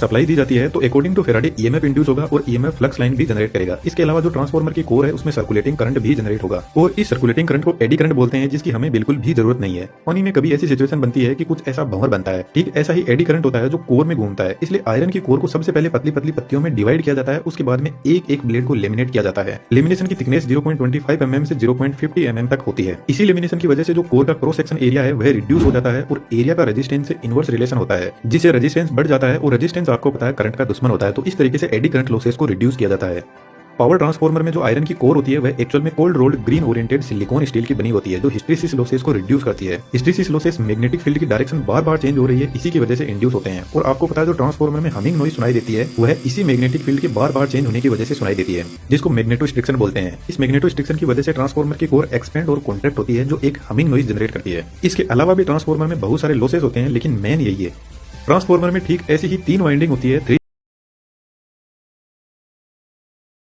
Supply दी जाती है तो according to Faraday EMF induce होगा और ईएमएफ फ्लक्स लाइन भी जनरेट करेगा। इसके अलावा जो ट्रांसफार्मर की कोर है उसमें सर्कुलेटिंग करंट भी जनरेट होगा और इस सर्कुलेटिंग करंट को एडी करंट बोलते हैं, जिसकी हमें बिल्कुल भी जरूरत नहीं है। पानी में कभी ऐसी सिचुएशन बनती है कि कुछ ऐसा भंवर बनता है, ठीक ऐसा ही एडी करंट होता है जो कोर में घूमता है। इसलिए आयरन की कोर को सबसे पहले पतली पतली पत्तियों में डिवाइड किया जाता है, उसके बाद में एक एक ब्लेड को लेमिनेट किया जाता है। लेमिनेशन की थिकनेस 0.25 mm से 0.50 mm तक होती है। इसी लेमिनेशन की वजह से जो कोर का क्रॉस सेक्शन एरिया है वह रिड्यूस हो जाता है और एरिया का रेजिस्टेंस से इनवर्स रिलेशन होता है, जिससे रेजिस्टेंस बढ़ जाता है और रेजिस्टेंस आपको पता है करंट का दुश्मन होता है। तो इस तरीके से एडी करंट लॉसेस को रिड्यूस किया जाता है। पावर ट्रांसफार्मर में जो आयरन की कोर होती है वह एक्चुअल में cold rolled green oriented silicon steel की बनी होती है, जो हिस्टैरिसीस लॉसेस को रिड्यूस करती है। हिस्टैरिसीस लॉसेस मैग्नेटिक फील्ड की डायरेक्शन बार बार चेंज हो रही है, इसी की वजह से इंड्यूस होते हैं। और आपको पता है जो ट्रांसफार्मर में हमिंग नॉइज सुनाई देती है वह इसी मैग्नेटिक फील्ड के बार बार चेंज होने की वजह से सुनाई देती है, जिसको मैग्नेटोस्ट्रिक्शन बोलते हैं। इस मैग्नेटोस्ट्रिक्शन की वजह से ट्रांसफार्मर की कोर एक्सपेंड और कॉन्ट्रैक्ट होती है, जो एक हमिंग नॉइज जनरेट करती है। इसके अलावा भी ट्रांसफार्मर में बहुत सारे लॉसेस होते हैं, लेकिन मेन यही है। ट्रांसफार्मर में ठीक ऐसी ही 3 वाइंडिंग होती है,